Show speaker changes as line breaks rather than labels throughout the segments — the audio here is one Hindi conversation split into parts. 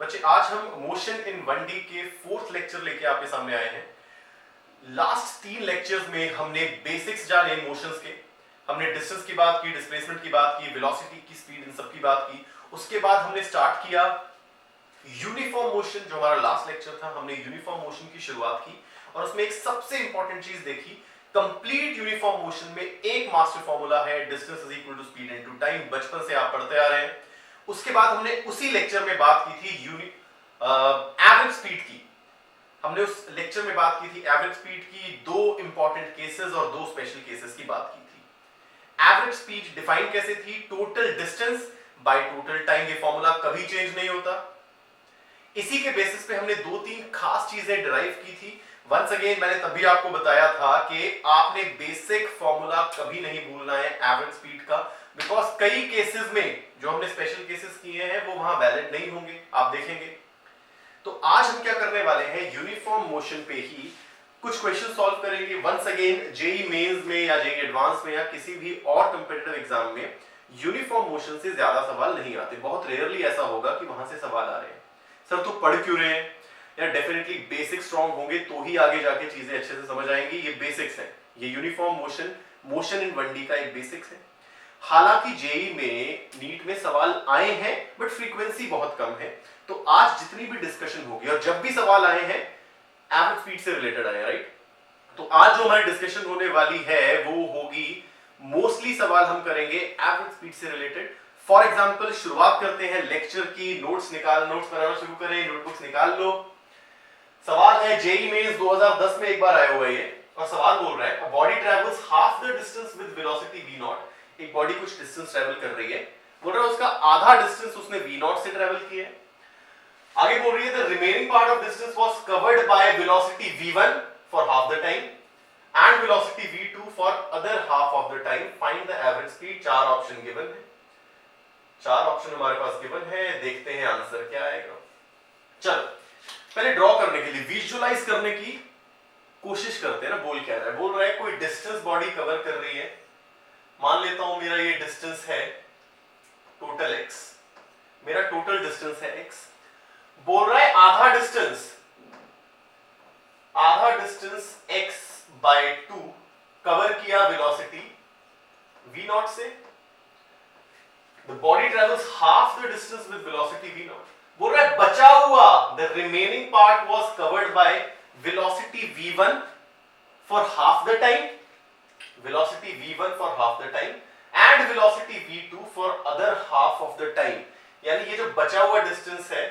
बच्चे आज हम मोशन इन 1D के 4th लेक्चर लेके आपके सामने आए हैं। लास्ट 3 लेक्चर्स में हमने बेसिक्स जाने मोशंस के, हमने डिस्टेंस की बात की, डिस्प्लेसमेंट की बात की, वेलोसिटी की, स्पीड, इन सब की बात की। उसके बाद हमने स्टार्ट किया यूनिफॉर्म मोशन, जो हमारा लास्ट लेक्चर था। हमने यूनिफॉर्म मोशन की शुरुआत की और उसमें एक सबसे इंपॉर्टेंट चीज देखी, कंप्लीट यूनिफॉर्म मोशन में एक मास्टर फॉर्मूला है, distance is equal to speed into time. बचपन से आप पढ़ते आ रहे हैं। उसके बाद हमने उसी लेक्चर में बात की थी एवरेज स्पीड की। हमने उस लेक्चर में बात की थी एवरेज स्पीड की, 2 इंपॉर्टेंट केसेस और 2 स्पेशल केसेस की बात की थी। एवरेज स्पीड डिफाइन कैसे थी? Total distance by total time. ये फॉर्मूला कभी चेंज नहीं होता। इसी के बेसिस पे हमने 2-3 खास चीजें डिराइव की थी। वंस अगेन मैंने तभी आपको बताया था कि आपने बेसिक फॉर्मूला कभी नहीं भूलना है एवरेज स्पीड का, बिकॉज कई केसेस में जो हमने स्पेशल केसेस किए हैं वो वहां वैलिड नहीं होंगे, आप देखेंगे। तो आज हम क्या करने वाले हैं, यूनिफॉर्म मोशन पे ही कुछ क्वेश्चन सॉल्व करेंगे। वंस अगेन जेईई मेंस में या जेईई एडवांस में या किसी भी और कॉम्पिटिटिव एग्जाम में यूनिफॉर्म मोशन से ज्यादा सवाल नहीं आते। बहुत रेयरली ऐसा होगा कि वहां से सवाल आ रहे हैं। सर तो पढ़ क्यों रहे हैं? या डेफिनेटली बेसिक स्ट्रांग होंगे तो ही आगे जाके चीजें अच्छे से समझ आएंगी। ये बेसिक्स है, ये यूनिफॉर्म मोशन इन 1D का एक बेसिक्स है। हालांकि जेईई में, नीट में सवाल आए हैं बट फ्रीक्वेंसी बहुत कम है। तो आज जितनी भी डिस्कशन होगी और जब भी सवाल आए हैं एवरेज स्पीड से रिलेटेड आए, राइट? तो आज जो हमारी डिस्कशन होने वाली है वो होगी, मोस्टली सवाल हम करेंगे एवरेज स्पीड से रिलेटेड। फॉर एग्जाम्पल शुरुआत करते हैं लेक्चर की। नोट्स बनाना शुरू करें, नोटबुक्स निकाल लो। सवाल है जेईई मेंस 2010 में एक बार आया हुआ है ये, और सवाल बोल रहा है body travels half the distance with velocity v not. एक बॉडी कुछ डिस्टेंस ट्रेवल कर रही है, बोल रहा है उसका आधा डिस्टेंस उसने v नॉट से ट्रेवल किया है। आगे बोल रही है the remaining part of distance was covered by velocity v1 for half the time and velocity v2 for other half of the time. Find the average speed. 4 option given है, 4 ऑप्शन हमारे पास गिवन है। देखते हैं आंसर क्या आएगा। चलो पहले ड्रॉ करने के लिए, विजुअलाइज करने की कोशिश करते हैं ना। बोल क्या रहा है? बोल रहा है कोई डिस्टेंस बॉडी कवर कर रही है। मान लेता हूं मेरा ये डिस्टेंस है टोटल x, मेरा टोटल डिस्टेंस है x। बोल रहा है आधा डिस्टेंस x बाय 2 कवर किया वेलोसिटी v नॉट से। The body travels half the distance with velocity v naught. बोल रहा है बचा हुआ, the remaining part was covered by velocity v1 for half the time, velocity v1 for half the time and velocity v2 for other half of the time। यानी ये जो बचा हुआ डिस्टेंस है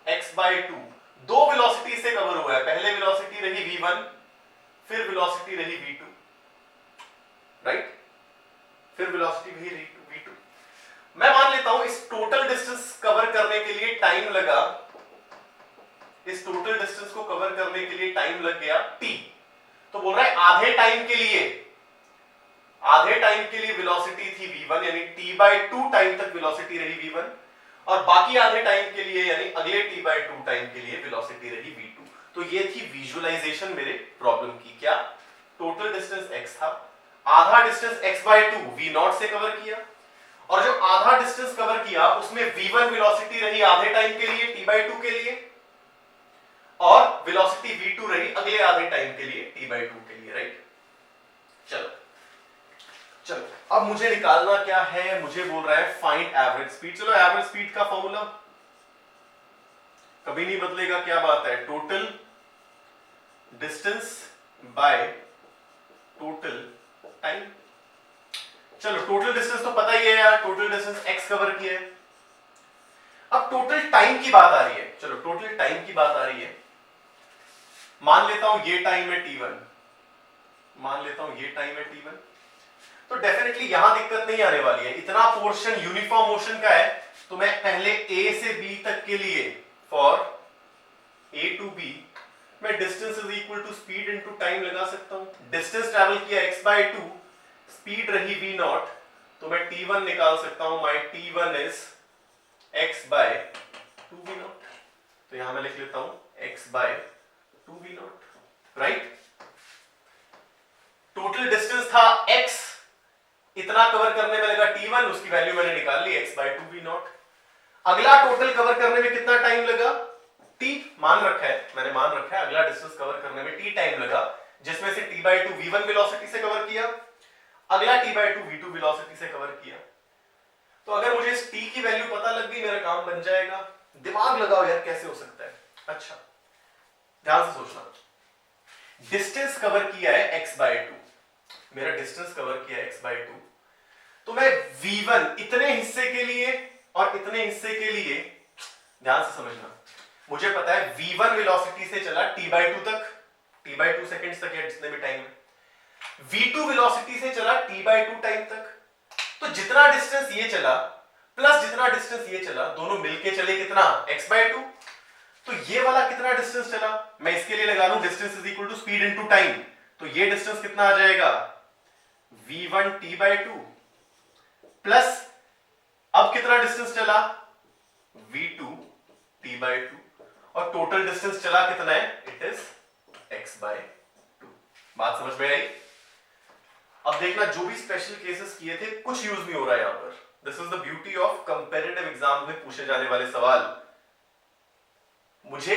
x by 2 दो वेलोसिटी से कवर हुआ है। पहले वेलोसिटी रही v1, फिर वेलोसिटी रही v2, राइट? फिर वेलोसिटी भी रही v2। मैं मान लेता हूं इस टोटल डिस्टेंस कवर करने के लिए टाइम लगा, इस टोटल डिस्टेंस को कवर करने के लिए टाइम लग गया t। तो बोल रहा है आधे टाइम के लिए वेलोसिटी थी v1, यानी t/2 टाइम तक वेलोसिटी रही v1, और बाकी आधे टाइम के लिए यानी अगले t/2 टाइम के लिए वेलोसिटी रही v2। तो ये थी विजुअलाइजेशन मेरे प्रॉब्लम की। क्या? टोटल डिस्टेंस x था, आधा डिस्टेंस x/2 v नॉट से कवर किया, और जो आधा डिस्टेंस कवर किया उसमें v1 वेलोसिटी रही आधे टाइम के लिए t/2 के लिए, और वेलोसिटी v2 रही अगले आधे टाइम के लिए t/2 के लिए, राइट? चलो अब मुझे निकालना क्या है? मुझे बोल रहा है फाइंड एवरेज स्पीड। चलो एवरेज स्पीड का फॉर्मूला कभी नहीं बदलेगा। क्या बात है? Total distance by total time. चलो टोटल डिस्टेंस तो पता ही है यार, टोटल डिस्टेंस x कवर किया है। अब टोटल टाइम की बात आ रही है। चलो टोटल टाइम की बात आ रही है। मान लेता हूं ये टाइम है t1, मान लेता हूं ये टाइम है t1। तो डेफिनेटली यहां दिक्कत नहीं आने वाली है। इतना पोर्शन यूनिफॉर्म मोशन का है तो मैं पहले a से b तक के लिए फॉर a to b मैं distance is equal to speed into time लगा सकता हूं। डिस्टेंस ट्रैवल किया x/2, स्पीड रही v नॉट, तो मैं t1 निकाल सकता हूं। My t1 is x/2 v not. तो यहां मैं लिख लेता हूं x/2 v not, right? Total distance था x, इतना कवर करने में लगा t1, उसकी वैल्यू मैंने निकाल ली x/2 v नॉट। अगला टोटल कवर करने में कितना टाइम लगा? t मान रखा है, मैंने मान रखा है अगला डिस्टेंस कवर करने में t टाइम लगा, जिसमें से t/2 v1 वेलोसिटी से कवर किया, अगला t/2 v2 वेलोसिटी से कवर किया। तो अगर मुझे इस t की वैल्यू पता लग गई, मेरा काम बन जाएगा। दिमाग लगाओ यार, कैसे हो सकता है? अच्छा, ध्यान से सोचना। डिस्टेंस कवर किया है x/2, मेरा डिस्टेंस कवर किया है x/2, तो मैं v1 इतने हिस्से के लिए और इतने हिस्से के लिए, ध्यान से समझना, मुझे पता है v1 वेलोसिटी से चला t/2 तक, t/2 सेकंड्स तक या जितने भी टाइम है, v2 वेलोसिटी से चला t/2 टाइम तक। तो जितना डिस्टेंस ये चला प्लस जितना डिस्टेंस ये चला, दोनों मिलके चले कितना? x/2। तो ये वाला कितना डिस्टेंस चला, मैं इसके लिए लगा लूं distance is equal to speed into time, तो ये डिस्टेंस कितना आ जाएगा? v1 t/2 प्लस अब कितना डिस्टेंस चला? v2 t/2, और टोटल डिस्टेंस चला कितना है? It is x/2। बात समझ में आई? अब देखना, जो भी स्पेशल केसेस किए थे कुछ यूज नहीं हो रहा है यहां पर। This is the beauty of comparative exam में पूछे जाने वाले सवाल। मुझे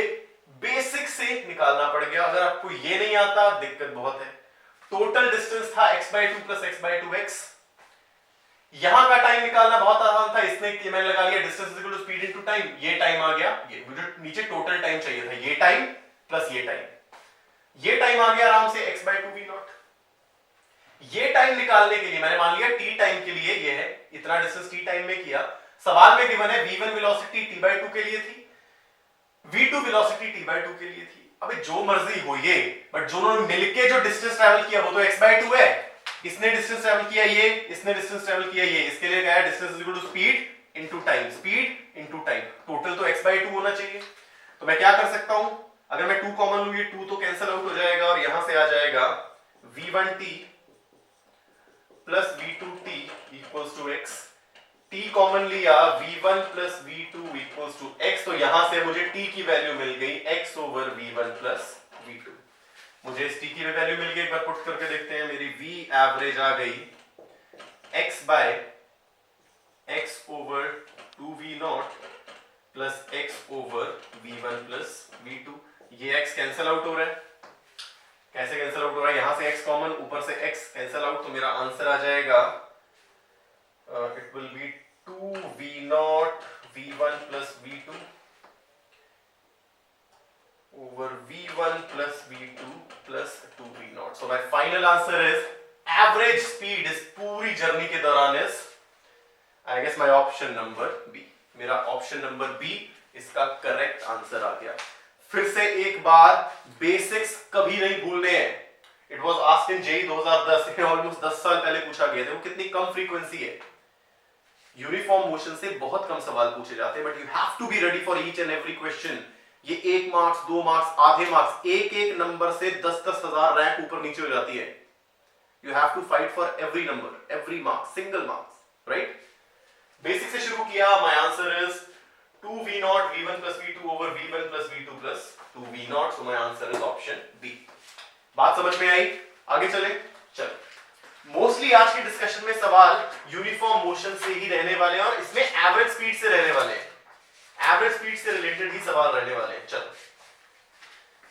बेसिक से निकालना पड़ गया, अगर आपको ये नहीं आता दिक्कत बहुत है। टोटल डिस्टेंस था x/2 प्लस x/2x, यहां का टाइम निकालना बहुत आसान था, इसने मैंने लगा लिया distance is equal to speed into time, ये टाइम आ गया, ये मुझे नीचे टोटल टाइम चाहिए था, ये टाइम प्लस ये टाइम, ये टाइम आ गया आराम से x/2 v0। ये टाइम निकालने के लिए मैंने मान लिया t टाइम के लिए ये है, इतना डिस्टेंस t टाइम में किया। सवाल में गिवन है v1 वेलोसिटी t/2 के लिए थी, v2 वेलोसिटी t/2 के लिए थी। अबे जो मर्जी हो ये, बट दोनों मिलके जो डिस्टेंस ट्रैवल किया वो तो x/2 है। इसने डिस्टेंस ट्रैवल किया ये, इसने डिस्टेंस ट्रैवल किया ये, इसके लिए गया distance is equal to speed into time, speed into time, total तो x/2 होना चाहिए। तो मैं क्या कर सकता हूं, अगर मैं 2 कॉमन लूं, ये 2 तो कैंसिल आउट हो जाएगा और यहां से आ जाएगा v1t plus v2t equals to x। t common लिया, v1 plus v2 equals to x, तो यहां से मुझे t की वैल्यू मिल गई x over v1 plus v2। मुझे इस t की वैल्यू मिल गई, एक बार पुट करके देखते हैं, मेरी v एवरेज आ गई x by x over 2v0 plus x over v1 plus v2। ये x कैंसिल आउट हो रहा है, कैसे कैंसिल आउट हो रहा है? यहां से x कॉमन, ऊपर से x कैंसिल आउट, तो मेरा आंसर आ जाएगा it will be 2v0 v1 plus v2 over v1 plus v2 plus 2v0. So my final answer is average speed इस पूरी जर्नी के दौरान is I guess my option number B। मेरा ऑप्शन नंबर B इसका करेक्ट आंसर आ गया। फिर से एक बार बेसिक्स कभी नहीं भूलने हैं। It was asked in JEE 2010, almost 10 साल पहले पूछा गया था। वो कितनी कम फ्रीक्वेंसी है, यूनिफॉर्म मोशन से बहुत कम सवाल पूछे जाते हैं, but you have to be ready for each and every question. ये 1 मार्क्स 2 मार्क्स आधे मार्क्स, एक एक नंबर से 10-10 हजार रैंक ऊपर नीचे हो जाती है। You have to fight for every number, every marks, single marks, right? Basic से शुरू किया, my answer is 2v0 v1 plus v2 over v1 plus v2 plus 2v0, so my answer is option B। बात समझ में आई? आगे चले। चलो, मोस्टली आज के डिस्कशन में सवाल यूनिफॉर्म मोशन से ही रहने वाले हैं और इसमें एवरेज स्पीड से रहने वाले हैं, एवरेज स्पीड से रिलेटेड ही सवाल रहने वाले हैं। चलो,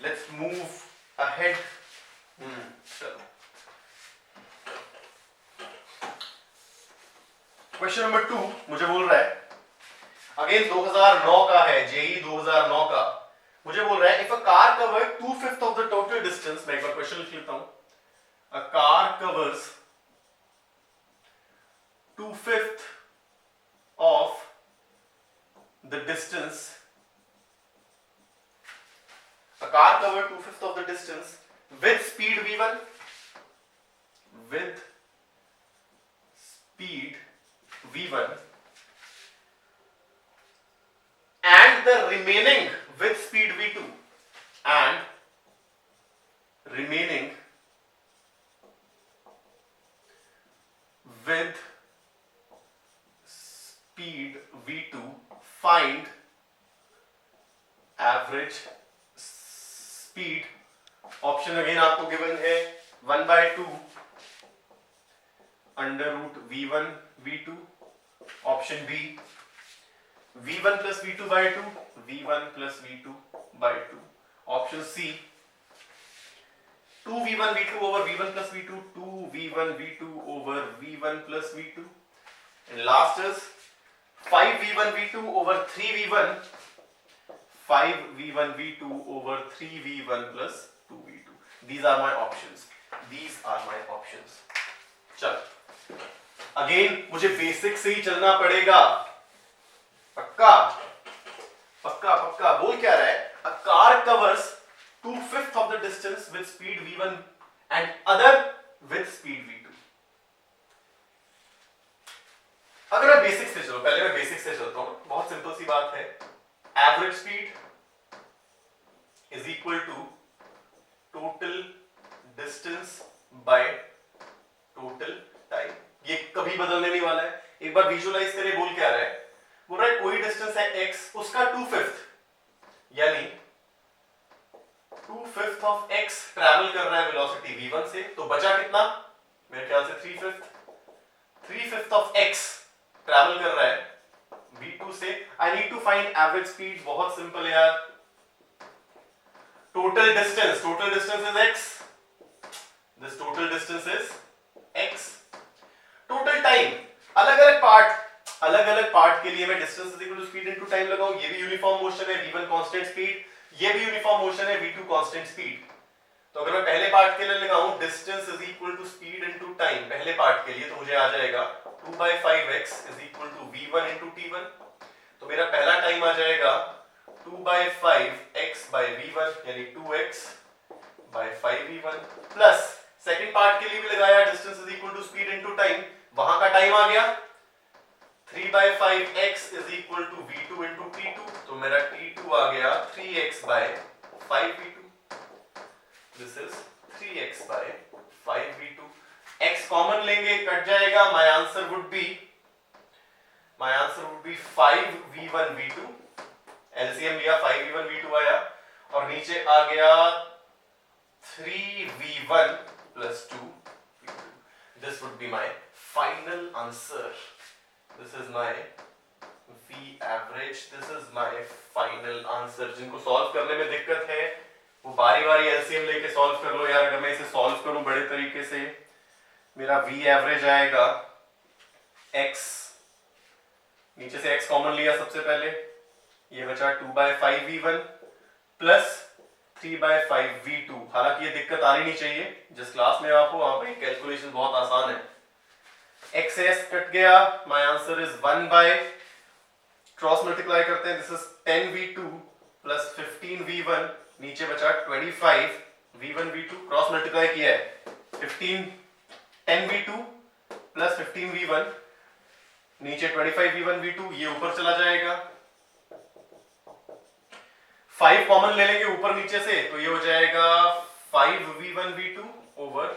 लेट्स मूव अहेड। चलो, क्वेश्चन नंबर 2 मुझे बोल रहा है, अगेन 2009 का है, जेईई 2009 का। मुझे बोल रहा है if a car covered 2/5 of the total distance, मैं एक बार क्वेश्चन लिख लेता हूं। A car covers 2/5 of the distance, a car covered 2/5 of the distance with speed v1, with speed v1 and the remaining with speed v2 and remaining with speed v2, find average speed। Option again आपको गिवन है 1/2 under root v1 v2, option B v1 plus v2 by 2, v1 plus v2 by 2. Option C, 2v1 v2 over v1 plus v2, 2v1 v2 over v1 plus v2. And last is 5v1 v2 over 3v1, 5v1 v2 over 3v1 plus 2v2. These are my options. These are my options. चल अगेन मुझे बेसिक से ही चलना पड़ेगा. पक्का पक्का पक्का. बोल क्या रहा है? A car covers 2/5 of the distance with speed v1 and other with speed v2. अगर मैं बेसिक से चलूं, पहले मैं बेसिक से चलता हूं. बहुत सिंपल सी बात है. Average speed is equal to total distance by total time. ये कभी बदलने नहीं वाला है. एक बार विजुअलाइज करिए. बोल क्या रहा है? बोल रहा है कोई डिस्टेंस है x, उसका 2/5 यानी 2/5 ऑफ x ट्रैवल कर रहा है वेलोसिटी v1 से. तो बचा कितना? मेरे ख्याल से 3/5 ऑफ x ट्रैवल कर रहा है v2 से. I need to find average speed. बहुत सिंपल है यार. Total distance is x. This total distance is x. Total time, अलग अलग पार्ट के लिए मैं distance is equal to speed into time लगाऊं. ये भी यूनिफॉर्म मोशन है, v1 कांस्टेंट स्पीड. ये भी यूनिफॉर्म मोशन है, v2 कांस्टेंट स्पीड. तो अगर मैं पहले पार्ट के लिए लगाऊं distance is equal to speed into time पहले पार्ट के लिए, तो मुझे आ जाएगा 2/5x is equal to v1 into t1. तो मेरा पहला टाइम आ जाएगा 2/5x by v1 यानी 2x by 5v1 plus second part के लिए भी लगाया distance is equal to speed into time. वहां का टाइम आ गया 3/5x is equal to v2 into t2. तो मेरा t2 आ गया 3x by 5v2. This is 3x by 5v2. x common लेंगे, कट जाएगा. My answer would be 5v1 v2. LCM लिया, 5v1 v2 आया और नीचे आ गया 3v1 plus 2v2. This would be my final answer. This is my V average. This is my final answer. जिनको सॉल्व करने में दिक्कत है वो बारी बारी एलसीएम लेके सॉल्व कर लो यार. अगर मैं इसे सॉल्व करूं बड़े तरीके से, मेरा V एवरेज आएगा x. नीचे से x कॉमन लिया सबसे पहले, ये बचा 2/5v1 प्लस 3/5v2. हालांकि ये दिक्कत आनी नहीं चाहिए. जिस क्लास में आप हो वहां पे कैलकुलेशन बहुत आसान है. x कट गया. My answer is 1 by cross multiply करते हैं. This is 10v2 plus 15v1. नीचे बचा 25v1 v2. क्रॉस मल्टीप्लाई किया है 10v2 प्लस 15v1. नीचे 25v1 v2. ये ऊपर चला जाएगा. 5 कॉमन ले लेंगे ऊपर नीचे से, तो ये हो जाएगा 5v1 v2 over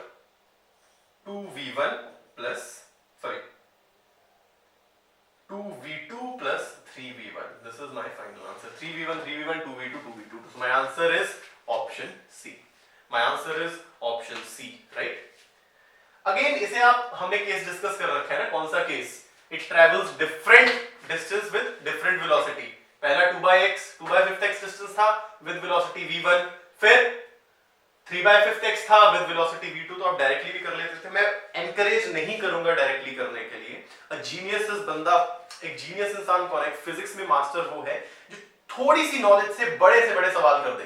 2v1 plus 2v2 plus 3v1. This is my final answer. 3v1, 2v2, 2v2. So my answer is option C. My answer is option C, right? Again, इसे आप हमने केस डिस्कस कर रखा है ना. कौन सा case? It travels different distance with different velocity. पहला 2/5x distance था with velocity v1. फिर 3/5x था with velocity v2. तो आप डायरेक्टली भी कर लेते थे. मैं एनकरेज नहीं करूंगा डायरेक्टली करने के लिए. A genius is बंदा, एक जीनियस इंसान कौन है? फिजिक्स में मास्टर वो है जो थोड़ी सी नॉलेज से बड़े सवाल कर दे.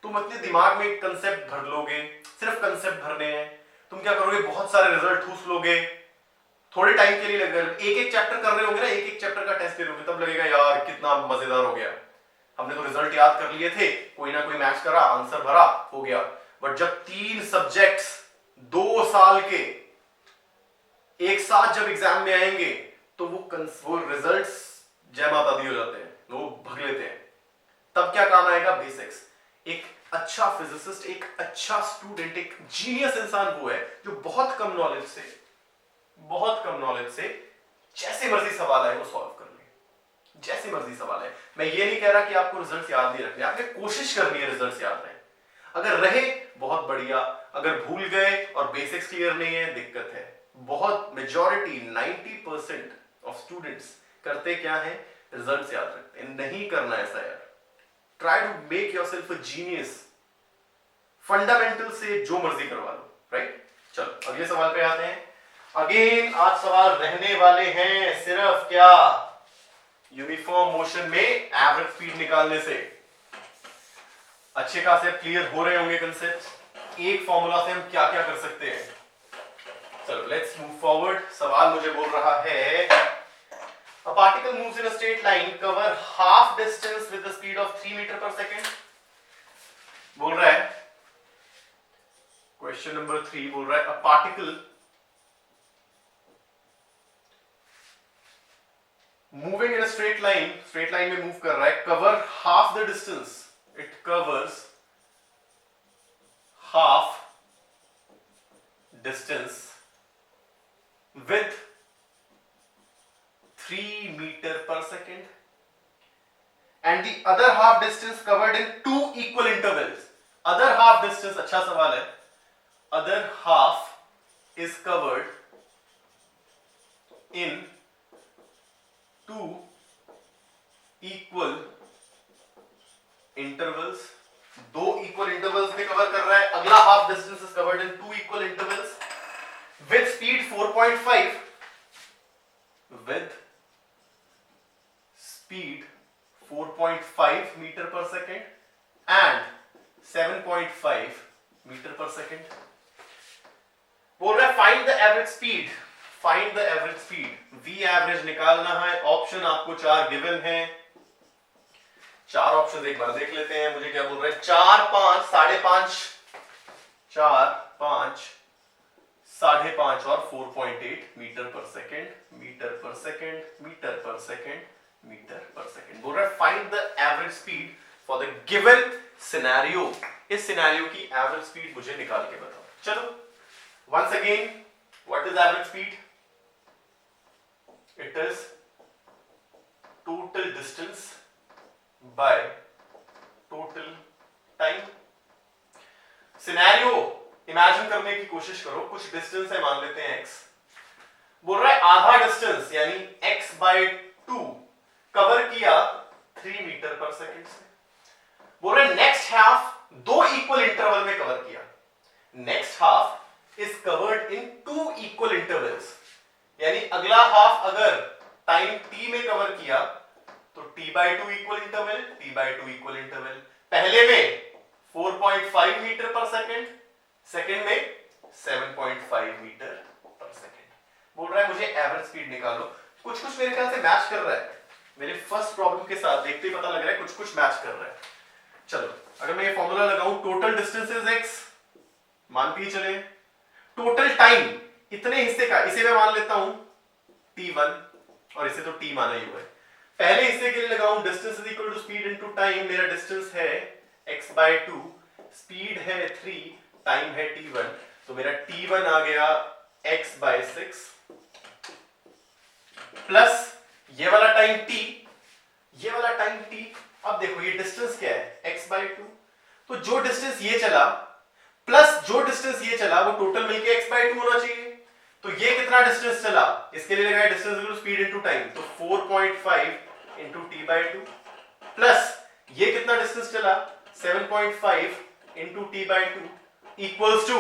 तुम अपने दिमाग में एक कंसेप्ट भर लोगे, सिर्फ कंसेप्ट भरने हैं. तुम क्या करोगे? बहुत सारे रिजल्ट ठूस लोगे. थोड़े टाइम के लिए लगेगा. एक चैप्टर कर रहे होंगे ना, एक चैप्टर का टेस्ट ले लोगे, तब लगेगा यार कितना मजेदार हो गया. हमने तो रिजल्ट याद कर लिए थे, कोई ना कोई मैच करा, आंसर भरा, हो गया. बट जब 3 सब्जेक्ट्स 2 साल के एक साथ जब एग्जाम में आएंगे तो वो रिजल्ट्स जय माता दी हो जाते हैं, वो भग लेते हैं. तब क्या काम आएगा? बेसिक्स. एक अच्छा फिजिसिस्ट, एक अच्छा स्टूडेंट, एक जीनियस इंसान वो है जो बहुत कम नॉलेज से जैसे मर्जी सवाल आए वो सॉल्व कर ले. जैसे मर्जी सवाल है. मैं ये नहीं कह रहा कि आपको रिजल्ट्स याद नहीं रखने, आपने कोशिश करनी है रिजल्ट्स याद रहे. अगर रहे बहुत बढ़िया, अगर भूल गए और बेसिक्स क्लियर नहीं है दिक्कत है. बहुत मेजॉरिटी 90% ऑफ स्टूडेंट्स करते क्या है? रिजल्ट्स याद रखते हैं, नहीं करना ऐसा यार। Try to make yourself a genius, fundamental से जो मर्जी करवा लो, राइट। चलो अगले सवाल पे आते हैं। अगेन आज सवाल रहने वाले हैं सिर्फ क्या, यूनिफॉर्म मोशन में एवरेज स्पीड निकालने से। अच्छे खासे क्लियर हो रहे होंगे कंसेप्ट, एक फॉर्मूला से हम क्या क्या कर सकते हैं। चलो लेट्स मूव फॉरवर्ड। सवाल मुझे बोल रहा है a particle moves in a straight line cover half distance with the speed of 3 meter per second। बोल रहा है क्वेश्चन नंबर 3 बोल रहा है a particle moving in a straight line में मूव कर रहा है, cover half the distance, it covers half distance with 3 meter per second and the other half distance covered in 2 equal intervals। other half distance, अच्छा सवाल है, other half is covered in 2 equal intervals। 2 equal intervals में कवर कर रहा है, अगला half distance is covered in 2 equal intervals with speed 4.5, with speed 4.5 meter per second and 7.5 meter per second। बोल रहा है find the average speed, find the average speed, V average निकालना है। ऑप्शन आपको 4 गिवन है, 4 ऑप्शन एक बार देख लेते हैं। मुझे क्या बोल रहा है, 4, 5, 5.5, 4, 5, 5.5 और 4.8 metre per second, metre per second, metre per second, metre per second. बोल रहा है find the average speed for the given scenario. इस सिनेरियो की एवरेज स्पीड मुझे निकाल के बताओ। चलो once again, what is average speed? It is total distance by total time. Scenario imagine करने की कोशिश करो, कुछ डिस्टेंस है मान लेते हैं x, बोल रहा है आधा डिस्टेंस यानी x बाय 2 कवर किया 3 मीटर पर सेकेंड से। बोल रहे नेक्स्ट हाफ 2 इक्वल इंटरवल में कवर किया, next half is covered in 2 equal intervals, यानी अगला हाफ अगर टाइम t में कवर किया तो t by 2 equal interval, t by 2 equal interval. पहले में 4.5 मीटर पर सेकेंड, सेकेंड में 7.5 मीटर पर सेकेंड। बोल रहा है मुझे एवरेज स्पीड निकालो। कुछ कुछ मेरे ख्याल से मैच कर रहा है, मेरे फर्स्ट प्रॉब्लम के साथ देखते ही पता लग रहा है कुछ कुछ मैच कर रहा है। चलो अगर मैं ये फॉर्मूला लगाऊं, टोटल डिस्टेंस इज x, मानते ही चले टोटल टाइम इतने हिस्से का, इसे मैं मान लेता हूं t1 और इसे तो t माना ही हुआ है। पहले हिस्से के लिए लगाऊं distance is equal to speed into time, मेरा डिस्टेंस है x बाय 2, स्पीड है 3, टाइम है t1, तो मेरा t1 आ गया x बाय 6 प्लस ये वाला टाइम t, ये वाला टाइम t। अब देखो ये डिस्टेंस क्या है x बाय 2, तो जो डिस्टेंस ये चला प्लस जो डिस्टेंस ये चला वो टोटल मिलके x बाय 2 होना चाहिए। तो ये कितना डिस्टेंस चला, इसके लिए लगाया distance equal to speed into time, तो 4.5 इनटू t बाय 2 प्लस ये कितना डिस्टेंस चला 7.5 into t by 2 equals to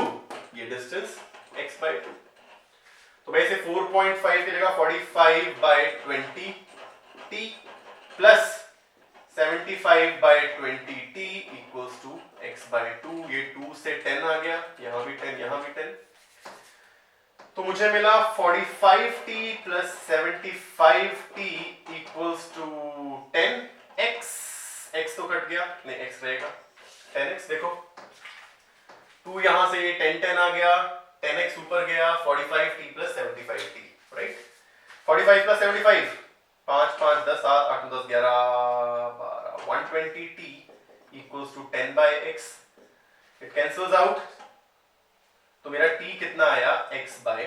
ये डिस्टेंस x बाय 2। तो मैं इसे 4.5 की जगह 45 by 20 t plus 75 by 20 t equals to x by 2। ये 2 से 10 आ गया, यहां भी 10, यहां भी 10, तो मुझे मिला 45t plus 75t equals to 10x। x तो कट गया, नहीं x रहेगा 10x। देखो 2 यहां से 10 10 आ गया, 10x ऊपर गया, 45t plus 75t, right. 45 plus 75 5 5 10 7 8 10 11 12 120t equals to 10 by x। It cancels out, तो मेरा t कितना आया x बाय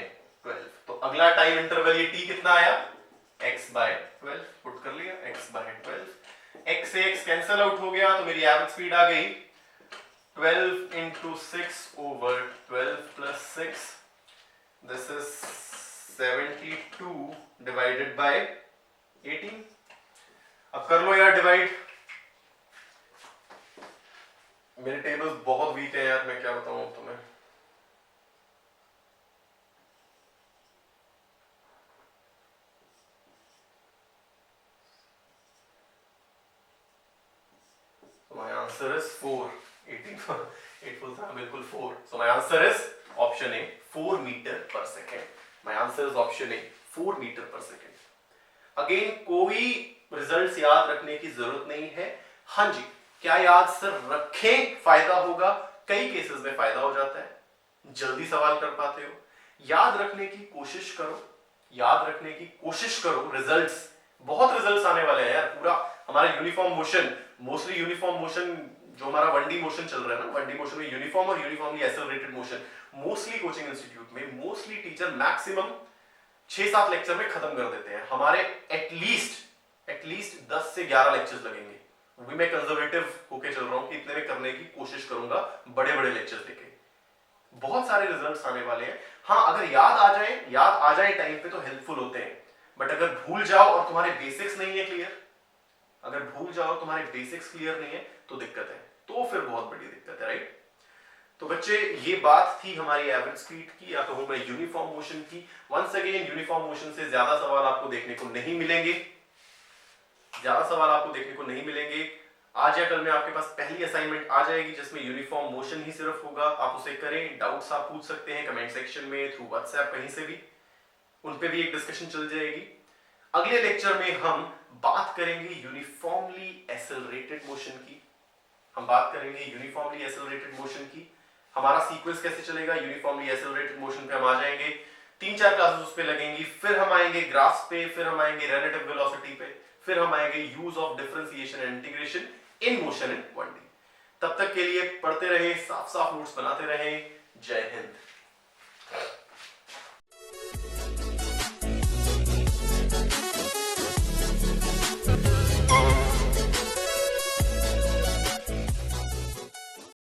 12। तो अगला टाइम इंटरवल ये t कितना आया x बाय 12, पुट कर लिया x बाय 12। x से x कैंसल आउट हो गया, तो मेरी एवरेज स्पीड आ गई 12 into 6 over 12 plus 6, this is 72 divided by 18। यार मैं क्या बताऊं तुम्हें। So my answer is 4. 18 8 4 बिल्कुल 4. So my answer is option A, 4 meter per second. My answer is option A, 4 meter per second. Again कोई रिजल्ट्स याद रखने की जरूरत नहीं है। हाँ जी, क्या याद सर रखें फायदा होगा? कई केसेस में फायदा हो जाता है, जल्दी सवाल कर पाते हो। याद रखने की कोशिश करो, याद रखने की कोशिश करो। रिजल्ट्स, बहुत रिजल्ट्स आने वाले हैं यार। पूरा हमारा uniform motion, mostly uniform motion जो हमारा 1D मोशन चल रहा है ना, 1D मोशन में यूनिफॉर्म और uniformly accelerated motion mostly coaching institute में मोस्टली टीचर मैक्सिमम 6-7 लेक्चर में खत्म कर देते हैं। हमारे एटलीस्ट 10 से 11 लेक्चर्स लगेंगे। वो भी मैं कंजर्वेटिव होके चल रहा हूं कि इतने में करने की कोशिश करूंगा, बड़े बड़े लेक्चर्स देके। बहुत सारे रिजल्ट्स आने वाले हैं। हाँ, अगर याद आ जाए टाइम पे तो हेल्पफुल होते हैं, बट अगर भूल जाओ और तुम्हारे बेसिक्स नहीं है क्लियर, अगर भूल जाओ तुम्हारे बेसिक्स क्लियर नहीं है तो दिक्कत है, तो फिर बहुत बड़ी दिक्कत है, राइट। तो बच्चे ये बात थी हमारी एवरेज स्पीड की, या कहूं मैं यूनिफॉर्म मोशन की। वंस अगेन यूनिफॉर्म मोशन से ज्यादा सवाल आपको देखने को नहीं मिलेंगे, ज्यादा सवाल आपको देखने को नहीं मिलेंगे। आज या कल में आपके पास पहली असाइनमेंट आ जाएगी जिसमें यूनिफॉर्म मोशन ही सिर्फ होगा। आप उसे करें, डाउट्स आप पूछ सकते हैं कमेंट सेक्शन में, थ्रू व्हाट्सएप, कहीं से भी, उन पे भी एक डिस्कशन चल जाएगी। अगले लेक्चर में हम बात करेंगे यूनिफॉर्मली एक्सेलरेटेड मोशन की। हम बात करेंगे यूनिफॉर्मली एक्सेलरेटेड मोशन की। हमारा सीक्वेंस कैसे चलेगा, यूनिफॉर्मली एक्सेलरेटेड मोशन पे हम आ जाएंगे, 3-4 क्लासेस उस पे लगेंगी, फिर हम आएंगे ग्राफ्स पे, फिर हम आएंगे रिलेटिव वेलोसिटी पे, फिर हम आएंगे use of differentiation and integration in motion in 1D। तब तक के लिए पढ़ते रहें, साफ साफ नोट्स बनाते रहें। जय हिंद।